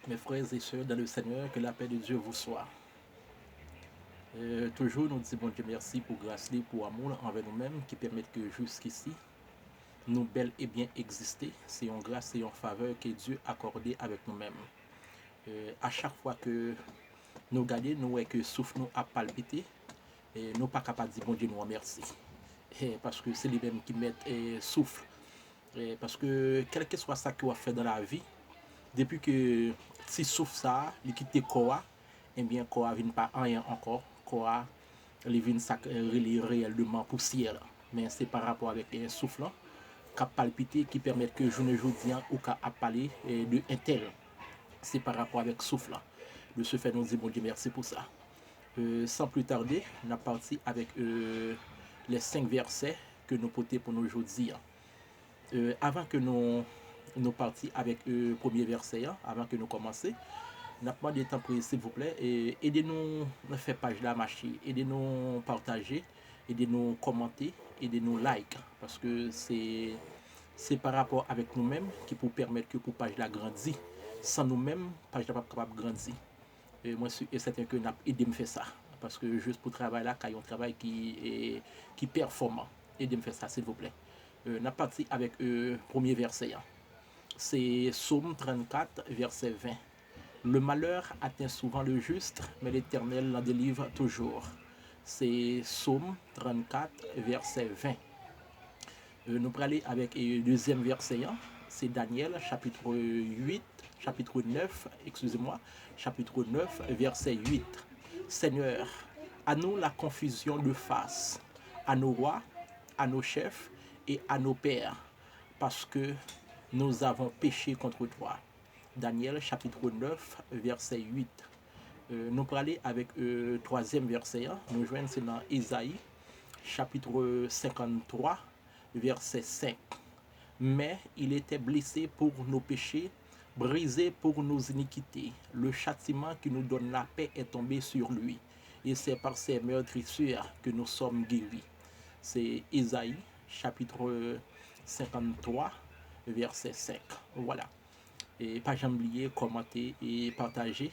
Mes frères et sœurs dans le Seigneur, que la paix de Dieu vous soit. Toujours nous disons bon Dieu merci pour grâce, pour amour envers nous-mêmes qui permettent que jusqu'ici, nous bel et bien exister. C'est une grâce et une faveur que Dieu a accordé avec nous-mêmes. À chaque fois que nous regardons, nous voyons que souffle nous a palpité et nous pas capables de dire bon Dieu nous remercie. Parce que c'est les mêmes qui mettent souffle. Parce que quel que soit ça qu'on a fait dans la vie, depuis que si souffle ça, il quitte quoi, eh bien quoi vient pas rien encore, quoi il vient réellement poussière. Mais c'est par rapport avec un souffle qui a palpité qui permet que je ne joue bien ou qu'à parler de un tel. C'est par rapport avec souffle. De ce fait, nous disons bon Dieu merci pour ça. Sans plus tarder, on a parti avec les 5 versets que nous portons pour nous aujourd'hui. Avant que nous partions avec le premier verset, avant que nous commencions, nous avons demandé temps pour s'il vous plaît, et aidez-nous à faire page la marcher, aidez-nous à partager, aidez-nous à commenter, aidez-nous à like, parce que c'est par rapport avec nous-mêmes qui peut permettre que pour page la grandisse. Sans nous-mêmes, page la pas capable de grandir. Et moi, je suis certain que nous avons aidé à faire ça, parce que juste pour travailler là, quand il y a un travail qui est performant, aidez-moi à faire ça, s'il vous plaît. On a parti avec le premier verset. C'est Psaume 34, verset 20. Le malheur atteint souvent le juste, mais l'Éternel l'en délivre toujours. C'est Psaume 34, verset 20. Nous allons aller avec le deuxième verset. C'est Daniel, chapitre 8, chapitre 9, excusez-moi, chapitre 9, verset 8. Seigneur, à nous la confusion de face, à nos rois, à nos chefs et à nos pères, parce que nous avons péché contre toi. Daniel chapitre 9, verset 8. Nous allons aller avec le troisième verset. Nous joignons c'est dans Isaïe chapitre 53, verset 5. Mais il était blessé pour nos péchés, brisé pour nos iniquités. Le châtiment qui nous donne la paix est tombé sur lui. Et c'est par ses meurtrissures que nous sommes guéris. C'est Isaïe, chapitre 53, verset 5. Voilà. Et pas jamais oublier, commenter et partager.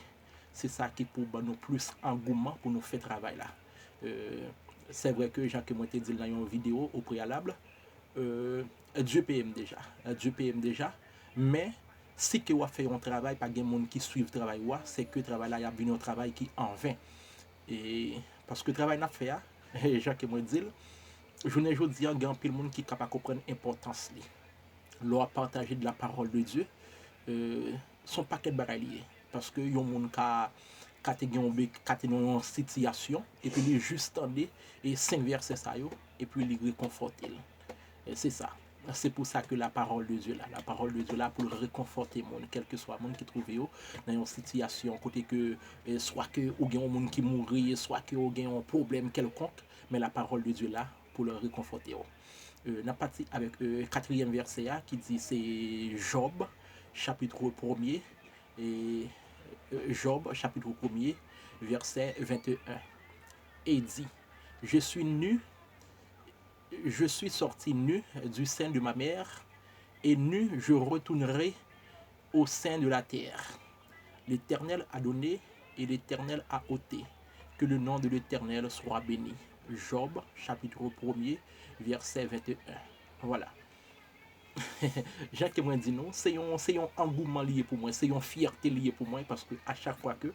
C'est ça qui pour nous plus engouement pour nous faire travail là. C'est vrai que Jacques moi dit dans une vidéo au préalable, Dieu PM déjà. Dieu PM déjà. Mais si que vous fait un travail, pas de monde qui suit le travail, c'est que le travail là, il y a un travail qui en vain. Et parce que le travail n'a fait, Jacques moi dit, je ne dis pas, il y a un peu de monde qui est capable de comprendre l'importance. Leur partager de la parole de Dieu, son paquet de bagages liés. Parce que y a un monde qui a une situation, et puis il juste tendé, et 5 versets ça, et puis il réconforte. C'est ça. C'est pour ça que la parole de Dieu là, la parole de Dieu là pour réconforter le monde, quel que soit le monde qui trouve dans une situation, côté que soit que ou gen un monde qui mourit, soit que ou gen un problème quelconque, mais la parole de Dieu là pour le réconforter. On a parti avec le quatrième verset qui dit c'est Job, chapitre 1er, et Job, chapitre 1er, verset 21. Et il dit, je suis nu, je suis sorti nu du sein de ma mère, et nu je retournerai au sein de la terre. L'Éternel a donné et l'Éternel a ôté. Que le nom de l'Éternel soit béni. Job, chapitre 1er, verset 21. Voilà. Jacques moi dit non, c'est un engouement lié pour moi, c'est une fierté liée pour moi parce que à chaque fois que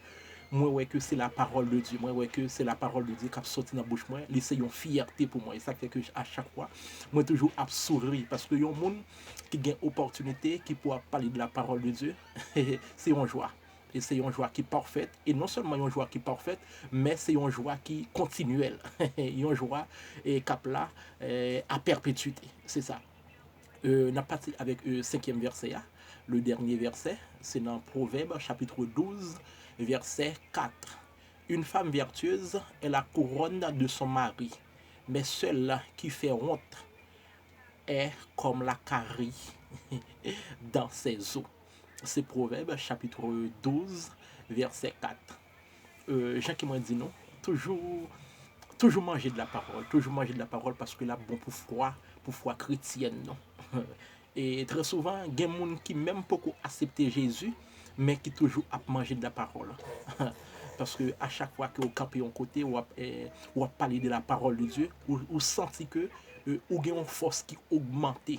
moi ouais que c'est la parole de Dieu, moi ouais que c'est la parole de Dieu qui sorti dans la bouche moi, c'est une fierté pour moi et ça fait que à chaque fois moi toujours à sourire parce que y a un monde qui gagne opportunité qui pourra parler de la parole de Dieu, c'est une joie. Et c'est une joie qui est parfaite. Et non seulement une joie qui est parfaite, mais c'est une joie qui est continuelle. Une joie qui est là à perpétuité. C'est ça. On a parti avec le cinquième verset. Le dernier verset, c'est dans Proverbe chapitre 12, verset 4. Une femme vertueuse est la couronne de son mari, mais celle qui fait honte est comme la carie dans ses eaux. C'est Proverbe chapitre 12, verset 4. Jacques m'a dit non, toujours manger de la parole, toujours manger de la parole parce que là, bon pour foi chrétienne, non. Et très souvent, il y a des gens qui même beaucoup accepté Jésus, mais qui toujours a mangé de la parole. Parce que à chaque fois que vous campez un côté, ou parler de la parole de Dieu, ou senti que ou avez une force qui augmente,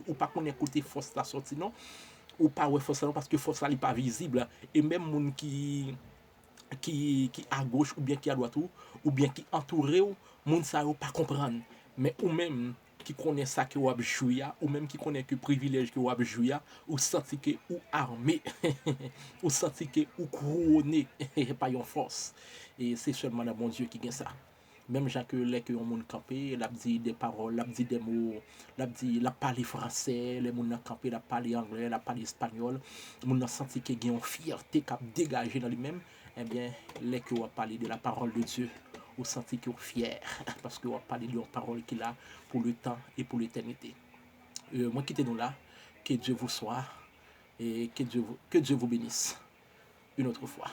ou pas qu'on écoute force la sortie non, ou pas ouais force parce que force n'est pas visible. Et même moun qui à gauche ou bien qui à droite ou bien qui entouré ou moun sa yo pas comprendre mais ou même qui connaît ça que ou jouer ou même qui connaît que privilège que ou jouer ou senti que ou armé ou senti que ou couronné par une force et c'est seulement le bon Dieu qui gagne ça. Même gens que les que on monde campé, l'a dit des paroles, l'a dit des mots, l'a dit l'a parlé français, les monde campé, l'a parlé anglais, l'a parlé espagnol, monde senti que gagne une fierté qu'a dégagé dans lui-même, eh bien les que on parlé de la parole de Dieu, ou senti que fier parce que on parlé de la parole qu'il a pour le temps et pour l'éternité. Moi quittez nous là, que Dieu vous soit et que Dieu vous bénisse une autre fois.